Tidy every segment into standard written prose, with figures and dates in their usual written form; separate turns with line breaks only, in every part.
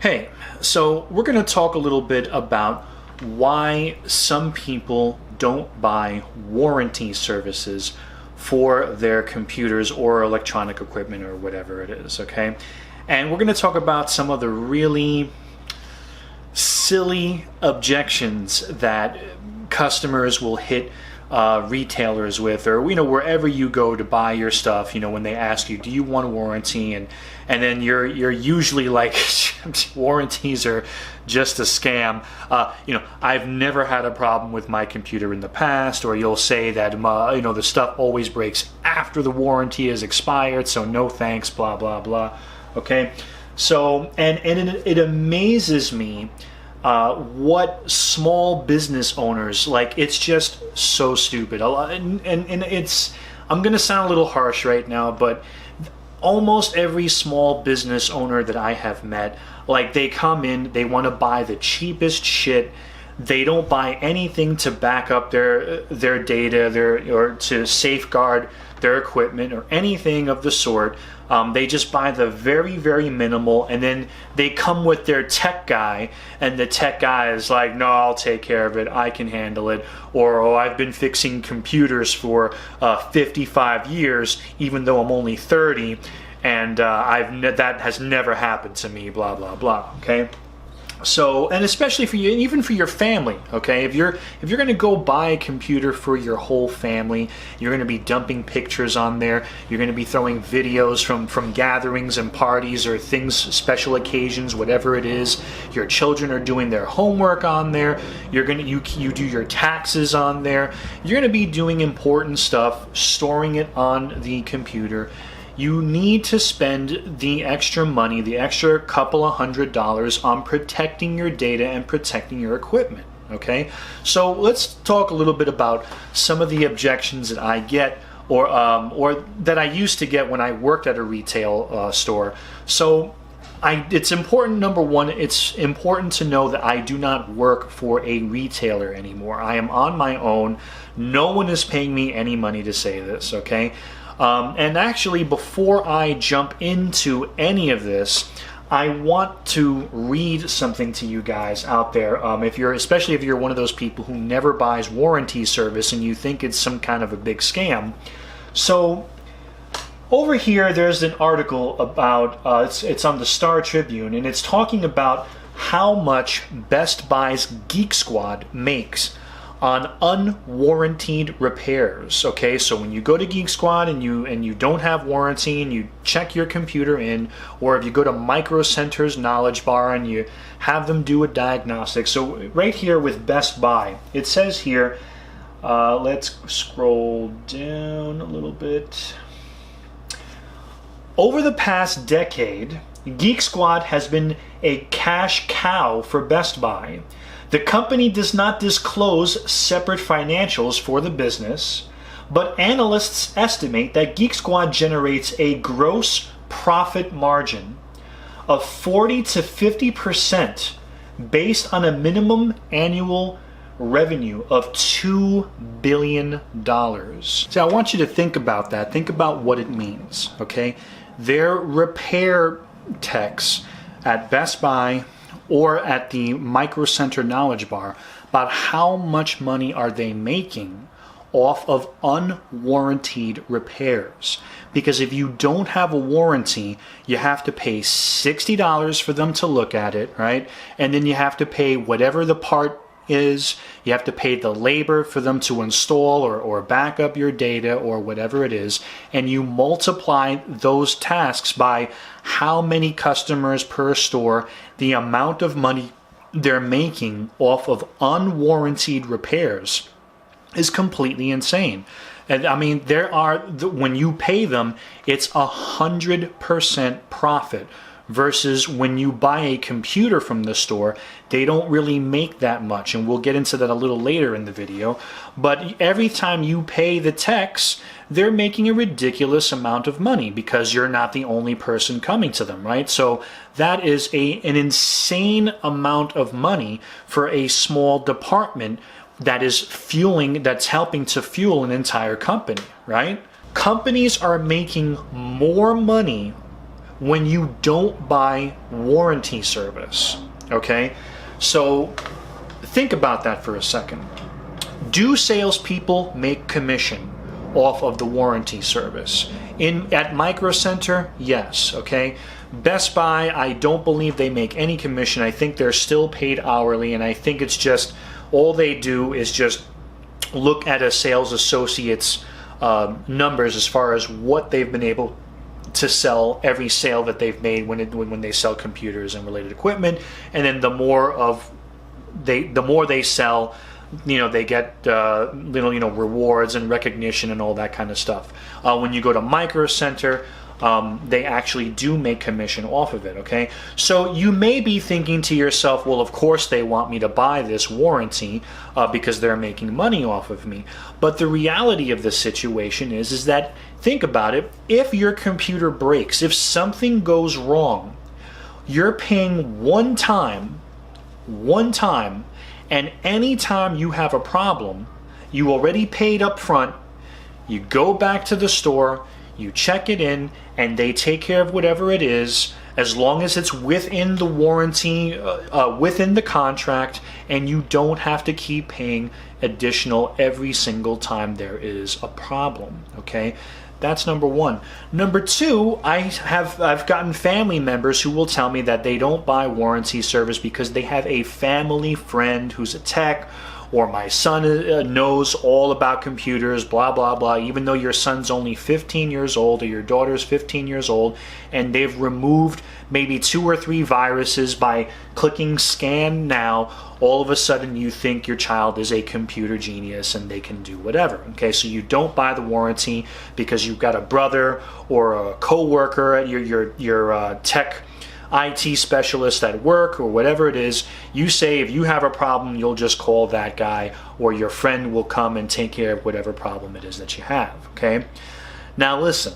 Hey, so we're going to talk a little bit about why some people don't buy warranty services for their computers or electronic equipment or whatever it is, okay? And we're going to talk about some of the really silly objections that customers will hit retailers with, or wherever you go to buy your stuff, when they ask you, do you want a warranty, and then you're usually like, warranties are just a scam. I've never had a problem with my computer in the past, or you'll say that the stuff always breaks after the warranty is expired, so no thanks, blah blah blah. Okay, so and it amazes me what small business owners like. It's just so stupid. And it's, I'm gonna sound a little harsh right now, but almost every small business owner that I have met, like, they come in, they want to buy the cheapest shit. They don't buy anything to back up their data, or to safeguard their equipment or anything of the sort. They just buy the very, very minimal, and then they come with their tech guy, and the tech guy is like, no, I'll take care of it, I can handle it, or, oh, I've been fixing computers for 55 years, even though I'm only 30, and that has never happened to me, blah, blah, blah, okay? So, and especially for you, even for your family, okay? If you're going to go buy a computer for your whole family, you're going to be dumping pictures on there. You're going to be throwing videos from gatherings and parties or things, special occasions, whatever it is. Your children are doing their homework on there. You do your taxes on there. You're going to be doing important stuff, storing it on the computer. You need to spend the extra money, the extra couple of $100 on protecting your data and protecting your equipment, okay? So let's talk a little bit about some of the objections that I get, or that I used to get when I worked at a retail store. So it's important, number one, it's important to know that I do not work for a retailer anymore. I am on my own. No one is paying me any money to say this, okay? And actually, before I jump into any of this, I want to read something to you guys out there. Especially if you're one of those people who never buys warranty service and you think it's some kind of a big scam. So over here, there's an article about, it's on the Star Tribune, and it's talking about how much Best Buy's Geek Squad makes on unwarranted repairs. Okay, so when you go to Geek Squad and you don't have warranty, and you check your computer in, or if you go to Micro Center's Knowledge Bar and you have them do a diagnostic. So right here with Best Buy, it says here, let's scroll down a little bit. Over the past decade, Geek Squad has been a cash cow for Best Buy. The company does not disclose separate financials for the business, but analysts estimate that Geek Squad generates a gross profit margin of 40 to 50% based on a minimum annual revenue of $2 billion. So I want you to think about that. Think about what it means, okay? Their repair techs at Best Buy or at the Micro Center Knowledge Bar, about how much money are they making off of unwarranted repairs. Because if you don't have a warranty, you have to pay $60 for them to look at it, right? And then you have to pay whatever the part is. You have to pay the labor for them to install or back up your data or whatever it is, and you multiply those tasks by how many customers per store, the amount of money they're making off of unwarranted repairs is completely insane. And I mean, when you pay them, it's 100% profit. Versus when you buy a computer from the store, they don't really make that much, and we'll get into that a little later in the video. But every time you pay the techs, they're making a ridiculous amount of money because you're not the only person coming to them, right? So that is an insane amount of money for a small department that's helping to fuel an entire company, right? Companies are making more money when you don't buy warranty service, okay? So think about that for a second. Do salespeople make commission off of the warranty service? At Micro Center, yes, okay? Best Buy, I don't believe they make any commission. I think they're still paid hourly, and I think it's just, all they do is just look at a sales associate's numbers as far as what they've been able to sell, every sale that they've made when they sell computers and related equipment, and then the more they sell, they get little rewards and recognition and all that kind of stuff. When you go to Micro Center, they actually do make commission off of it, okay? So you may be thinking to yourself, well, of course they want me to buy this warranty because they're making money off of me. But the reality of the situation is that, think about it, if your computer breaks, if something goes wrong, you're paying one time, and anytime you have a problem, you already paid up front, you go back to the store, you check it in, and they take care of whatever it is, as long as it's within the warranty, within the contract, and you don't have to keep paying additional every single time there is a problem, okay? That's number one. Number two, I've gotten family members who will tell me that they don't buy warranty service because they have a family friend who's a tech, or my son knows all about computers, blah, blah, blah, even though your son's only 15 years old or your daughter's 15 years old, and they've removed maybe 2 or 3 viruses by clicking scan now, all of a sudden you think your child is a computer genius and they can do whatever. Okay, so you don't buy the warranty because you've got a brother or a co-worker at your tech IT specialist at work or whatever it is. You say if you have a problem, you'll just call that guy, or your friend will come and take care of whatever problem it is that you have, okay? Now listen,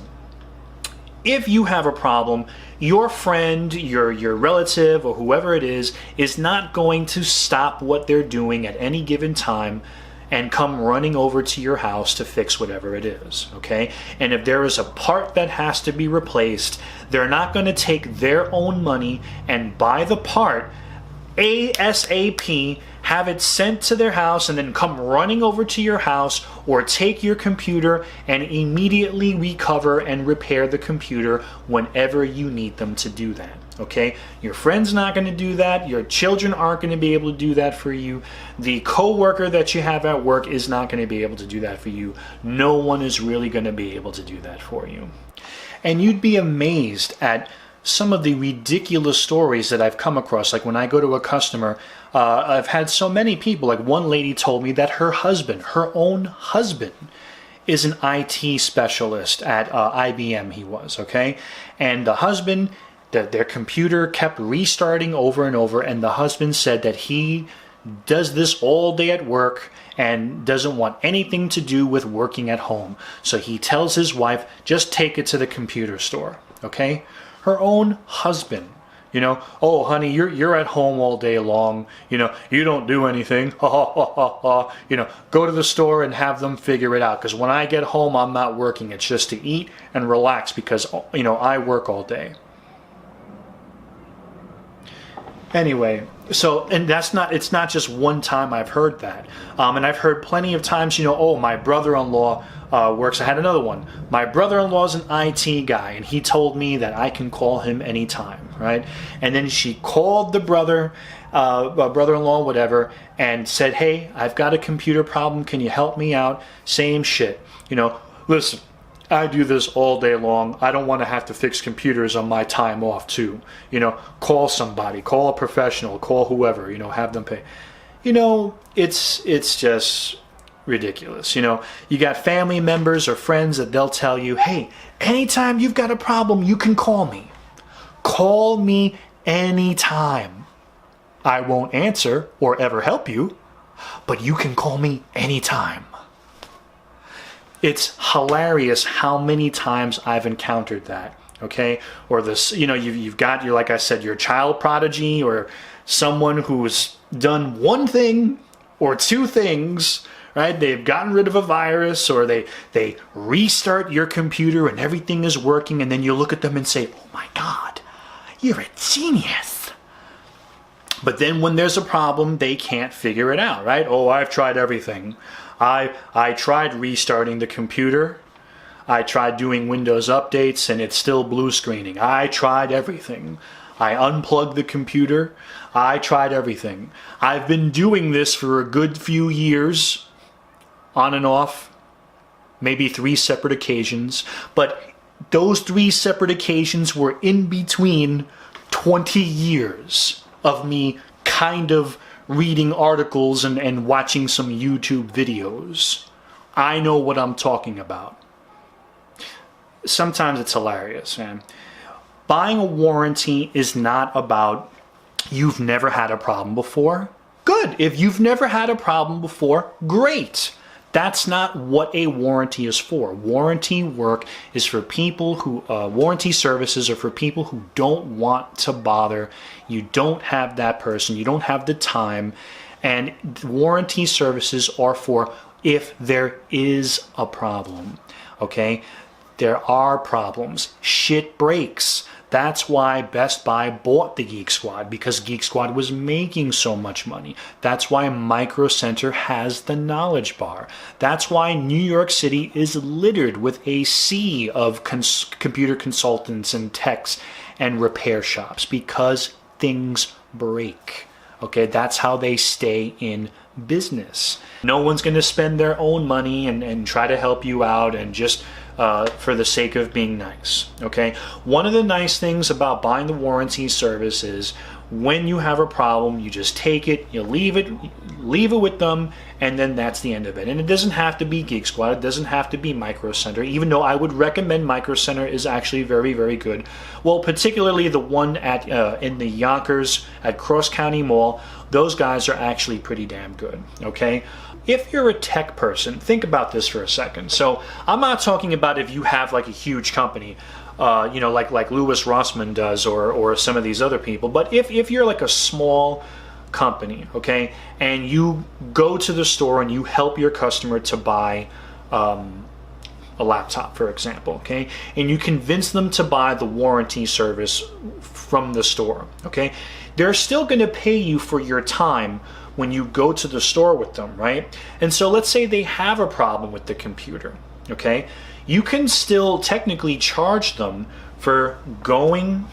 if you have a problem, your friend, your relative, or whoever it is not going to stop what they're doing at any given time and come running over to your house to fix whatever it is, okay? And if there is a part that has to be replaced, they're not going to take their own money and buy the part ASAP, have it sent to their house, and then come running over to your house, or take your computer and immediately recover and repair the computer whenever you need them to do that. Okay, your friend's not going to do that. Your children aren't going to be able to do that for you. The co-worker that you have at work is not going to be able to do that for you. No one is really going to be able to do that for you. And you'd be amazed at some of the ridiculous stories that I've come across. Like when I go to a customer, I've had so many people, like one lady told me that her husband, her own husband, is an IT specialist at IBM, he was, okay? And the husband, their computer kept restarting over and over, and the husband said that he does this all day at work and doesn't want anything to do with working at home. So he tells his wife, just take it to the computer store, okay? Her own husband, oh honey, you're at home all day long, you don't do anything, ha ha ha ha ha, go to the store and have them figure it out, because when I get home I'm not working, it's just to eat and relax because I work all day. Anyway, so, and it's not just one time I've heard that. And I've heard plenty of times, oh, my brother-in-law works. I had another one. My brother-in-law is an IT guy, and he told me that I can call him anytime, right? And then she called the brother-in-law, whatever, and said, hey, I've got a computer problem. Can you help me out? Same shit. Listen, I do this all day long. I don't want to have to fix computers on my time off too. Call somebody, call a professional, call whoever, have them pay. It's just ridiculous. You got family members or friends that they'll tell you, hey, anytime you've got a problem, you can call me. Call me anytime. I won't answer or ever help you, but you can call me anytime. It's hilarious how many times I've encountered that, okay? Or this, you've got like I said, your child prodigy, or someone who's done one thing or two things, right? They've gotten rid of a virus, or they restart your computer and everything is working, and then you look at them and say, oh my God, you're a genius. But then when there's a problem, they can't figure it out, right? Oh, I've tried everything. I tried restarting the computer. I tried doing Windows updates and it's still blue screening. I tried everything. I unplugged the computer. I tried everything. I've been doing this for a good few years, on and off, maybe 3 separate occasions, but those 3 separate occasions were in between 20 years of me kind of reading articles and watching some YouTube videos. I know what I'm talking about. Sometimes it's hilarious, man. Buying a warranty is not about you've never had a problem before. Good. If you've never had a problem before, great. That's not what a warranty is for. Warranty work is for people who, warranty services are for people who don't want to bother. You don't have that person. You don't have the time. And warranty services are for if there is a problem. Okay? There are problems. Shit breaks. That's why Best Buy bought the Geek Squad, because Geek Squad was making so much money. That's why Micro Center has the Knowledge Bar. That's why New York City is littered with a sea of computer consultants and techs and repair shops, because things break. Okay, that's how they stay in business. No one's going to spend their own money and try to help you out and just for the sake of being nice. Okay, one of the nice things about buying the warranty service is when you have a problem, you just take it, you leave it with them, and then that's the end of it. And it doesn't have to be Geek Squad, it doesn't have to be Micro Center, even though I would recommend Micro Center is actually very, very good. Well, particularly the one at in the Yonkers at Cross County Mall. Those guys are actually pretty damn good. Okay, if you're a tech person, think about this for a second. So I'm not talking about if you have like a huge company, you know, like Louis Rossmann does, or some of these other people. But if you're like a small company, okay, and you go to the store and you help your customer to buy a laptop, for example, okay, and you convince them to buy the warranty service from the store, okay, they're still going to pay you for your time when you go to the store with them, right? And so let's say they have a problem with the computer, okay, you can still technically charge them for going,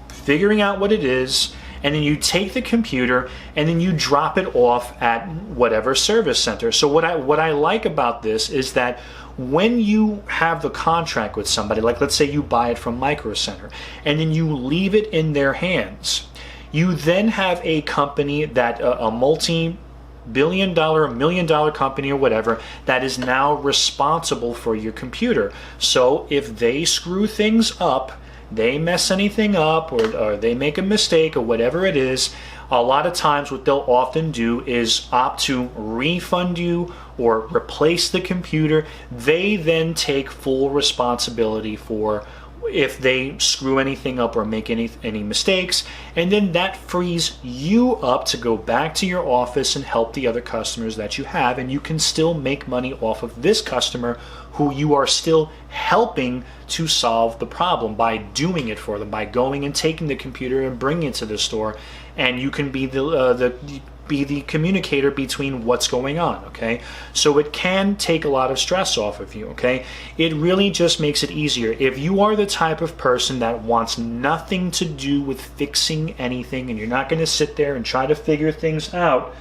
figuring out what it is, and then you take the computer and then you drop it off at whatever service center. So what I like about this is that when you have the contract with somebody, like let's say you buy it from Micro Center, and then you leave it in their hands, you then have a company that a multi-billion-dollar, million-dollar company or whatever that is now responsible for your computer. So if they screw things up, they mess anything up, or they make a mistake or whatever it is, a lot of times what they'll often do is opt to refund you or replace the computer. They then take full responsibility for if they screw anything up or make any mistakes, and then that frees you up to go back to your office and help the other customers that you have, and you can still make money off of this customer who you are still helping to solve the problem by doing it for them, by going and taking the computer and bringing it to the store, and you can be the communicator between what's going on, okay? So it can take a lot of stress off of you, okay? It really just makes it easier. If you are the type of person that wants nothing to do with fixing anything, and you're not going to sit there and try to figure things out,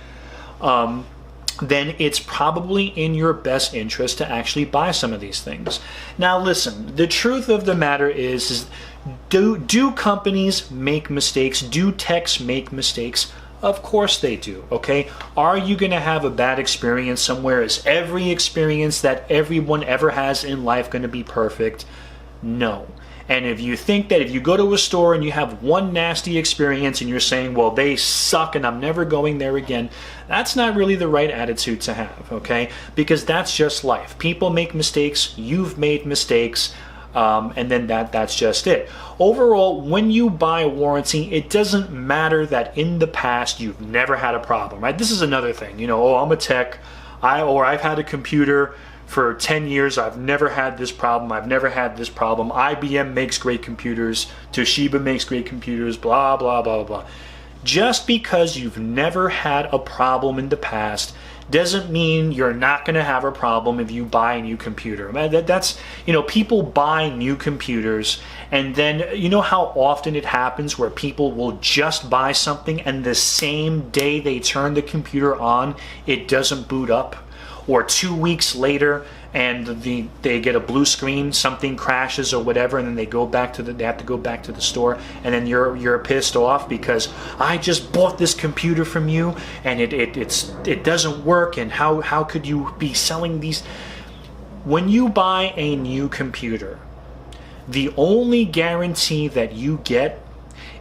then it's probably in your best interest to actually buy some of these things. Now listen, the truth of the matter is do companies make mistakes? Do techs make mistakes? Of course they do, okay? Are you going to have a bad experience somewhere? Is every experience that everyone ever has in life going to be perfect? No. And if you think that if you go to a store and you have one nasty experience and you're saying, well, they suck and I'm never going there again, that's not really the right attitude to have, okay? Because that's just life. People make mistakes. You've made mistakes. And then that's just it. Overall, when you buy a warranty, it doesn't matter that in the past you've never had a problem, right? This is another thing, you know, oh, I'm a tech, I've had a computer for 10 years. I've never had this problem. I've never had this problem. IBM makes great computers. Toshiba makes great computers. Blah, blah, blah, blah. Just because you've never had a problem in the past doesn't mean you're not going to have a problem if you buy a new computer. That's, people buy new computers, and then you know how often it happens where people will just buy something and the same day they turn the computer on, it doesn't boot up. Or 2 weeks later, and they get a blue screen, something crashes or whatever, and then they have to go back to the store, and then you're pissed off because I just bought this computer from you and it doesn't work, and how could you be selling these? When you buy a new computer, the only guarantee that you get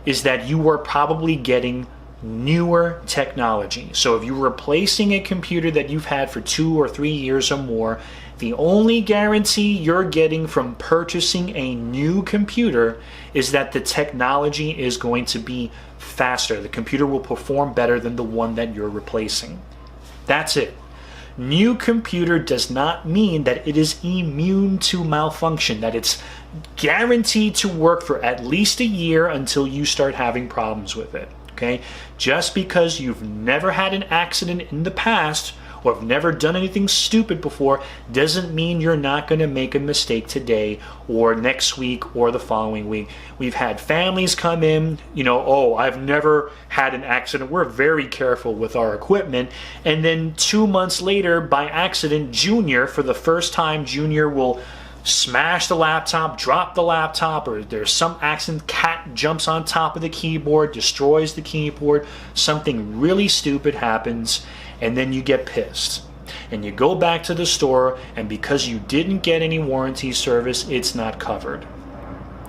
is that you are probably getting newer technology. So if you're replacing a computer that you've had for 2 or 3 years or more, the only guarantee you're getting from purchasing a new computer is that the technology is going to be faster. The computer will perform better than the one that you're replacing. That's it. New computer does not mean that it is immune to malfunction, that it's guaranteed to work for at least a year until you start having problems with it. Okay? Just because you've never had an accident in the past or have never done anything stupid before doesn't mean you're not going to make a mistake today or next week or the following week. We've had families come in, I've never had an accident. We're very careful with our equipment. And then 2 months later, by accident, Junior, for the first time, Junior will smash the laptop, drop the laptop, or there's some accident, cat jumps on top of the keyboard, destroys the keyboard, something really stupid happens, and then you get pissed. And you go back to the store, and because you didn't get any warranty service, it's not covered.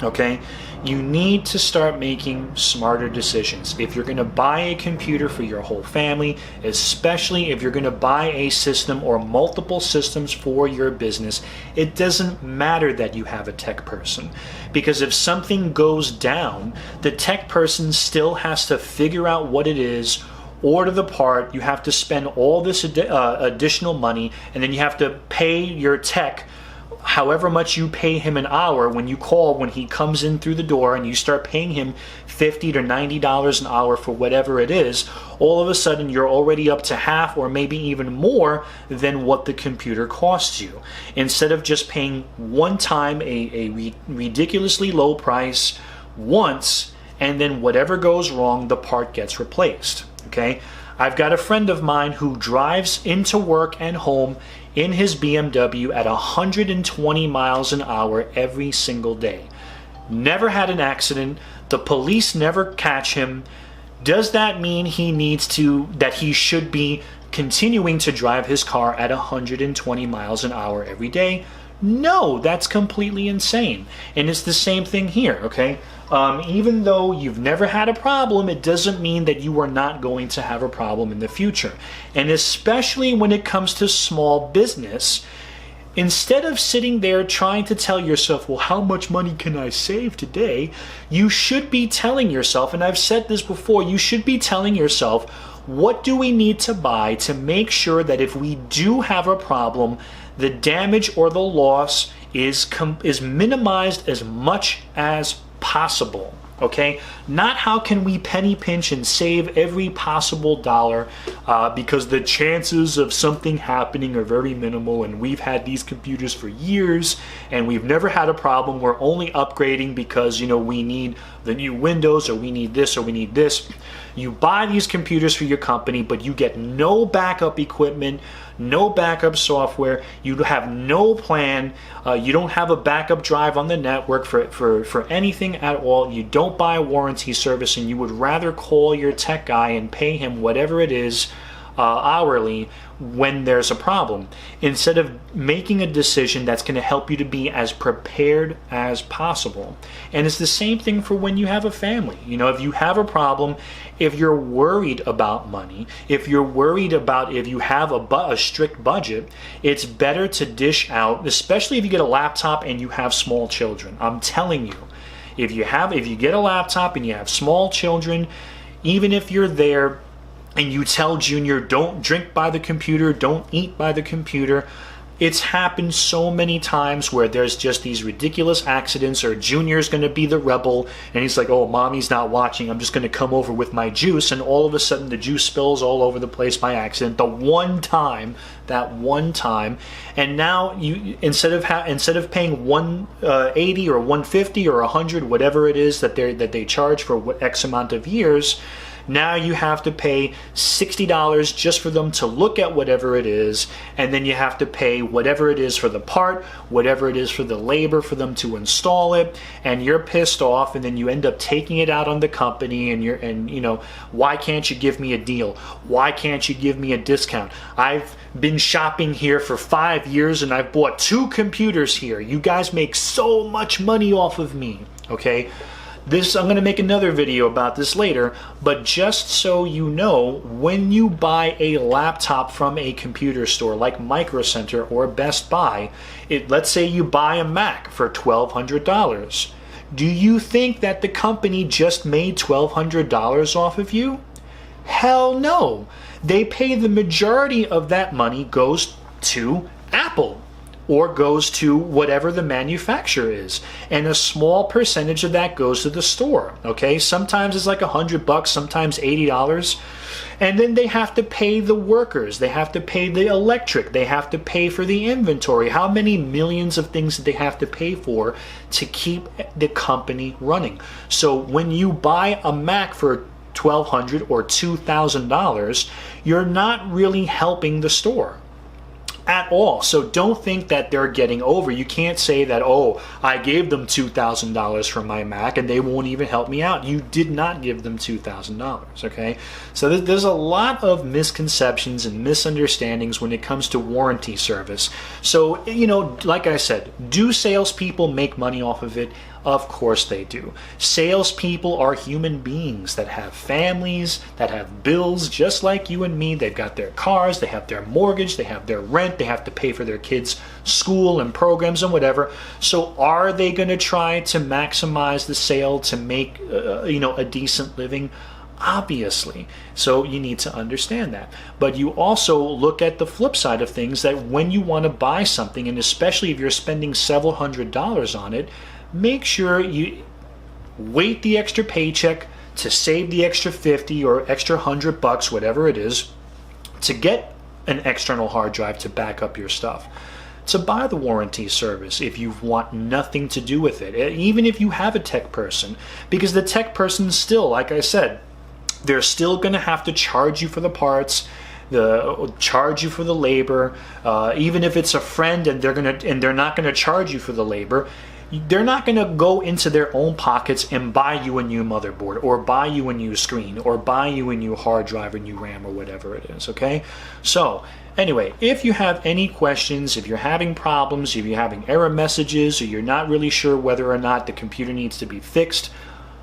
Okay? You need to start making smarter decisions. If you're going to buy a computer for your whole family, especially if you're going to buy a system or multiple systems for your business, it doesn't matter that you have a tech person. Because if something goes down, the tech person still has to figure out what it is, order the part, you have to spend all this additional money, and then you have to pay your tech however much you pay him an hour when he comes in through the door, and you start paying him $50 to $90 an hour for whatever it is. All of a sudden you're already up to half or maybe even more than what the computer costs you. Instead of just paying one time a ridiculously low price once, and then whatever goes wrong, the part gets replaced. Okay? I've got a friend of mine who drives into work and home in his BMW at 120 miles an hour every single day. Never had an accident. The police never catch him. Does that mean that he should be continuing to drive his car at 120 miles an hour every day? No, that's completely insane. And it's the same thing here, okay? Even though you've never had a problem, it doesn't mean that you are not going to have a problem in the future. And especially when it comes to small business, instead of sitting there trying to tell yourself, well, how much money can I save today? You should be telling yourself, and I've said this before, you should be telling yourself, what do we need to buy to make sure that if we do have a problem, the damage or the loss is minimized as much as possible, okay? Not how can we penny pinch and save every possible dollar because the chances of something happening are very minimal, and we've had these computers for years and we've never had a problem. We're only upgrading because, we need the new Windows, or we need this, or we need this. You buy these computers for your company, but you get no backup equipment, no backup software, you have no plan, you don't have a backup drive on the network for anything at all, you don't buy a warranty service, and you would rather call your tech guy and pay him whatever it is hourly when there's a problem, instead of making a decision that's going to help you to be as prepared as possible. And it's the same thing for when you have a family. If you have a problem, if you're worried about money, if you're worried about if you have a strict budget, it's better to dish out, especially if you get a laptop and you have small children. I'm telling you, if you get a laptop and you have small children, even if you're there and you tell Junior, don't drink by the computer, don't eat by the computer. It's happened so many times where there's just these ridiculous accidents, or Junior's going to be the rebel and he's like, oh, mommy's not watching, I'm just going to come over with my juice, and all of a sudden the juice spills all over the place by accident. That one time, and now you, instead of paying 180 or 150 or 100, whatever it is that they charge for what X amount of years, now you have to pay $60 just for them to look at whatever it is, and then you have to pay whatever it is for the part, whatever it is for the labor for them to install it, and you're pissed off, and then you end up taking it out on the company, and you know, why can't you give me a deal? Why can't you give me a discount? I've been shopping here for 5 years and I've bought 2 computers here. You guys make so much money off of me, okay? I'm going to make another video about this later, but just so you know, when you buy a laptop from a computer store like Micro Center or Best Buy, let's say you buy a Mac for $1,200. Do you think that the company just made $1,200 off of you? Hell no. They pay the majority of that money goes to Apple, or goes to whatever the manufacturer is, and a small percentage of that goes to the store. Okay, sometimes it's like $100, sometimes $80, and then they have to pay the workers, they have to pay the electric, they have to pay for the inventory. How many millions of things do they have to pay for to keep the company running? So when you buy a Mac for $1,200 or $2,000, you're not really helping the store at all. So don't think that they're getting over. You can't say that, oh, I gave them $2,000 for my Mac and they won't even help me out. You did not give them $2,000, okay? So there's a lot of misconceptions and misunderstandings when it comes to warranty service. So, you know, like I said, do salespeople make money off of it? Of course they do. Salespeople are human beings that have families, that have bills just like you and me. They've got their cars, they have their mortgage, they have their rent, they have to pay for their kids' school and programs and whatever. So are they going to try to maximize the sale to make a decent living? Obviously. So you need to understand that. But you also look at the flip side of things, that when you want to buy something, and especially if you're spending several $100s on it, make sure you wait the extra paycheck to save the extra 50 or extra $100, whatever it is, to get an external hard drive to back up your stuff. To buy the warranty service if you want nothing to do with it, even if you have a tech person, because the tech person still, like I said, they're still going to have to charge you for the parts, charge you for the labor, even if it's a friend and they're not going to charge you for the labor. They're not going to go into their own pockets and buy you a new motherboard, or buy you a new screen, or buy you a new hard drive, or new RAM, or whatever it is, okay? So, anyway, if you have any questions, if you're having problems, if you're having error messages, or you're not really sure whether or not the computer needs to be fixed,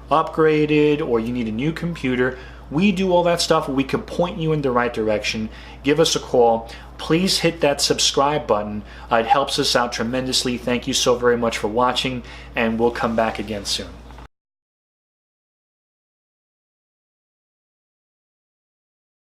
upgraded, or you need a new computer, we do all that stuff. We can point you in the right direction. Give us a call. Please hit that subscribe button. It helps us out tremendously. Thank you so very much for watching, and we'll come back again soon.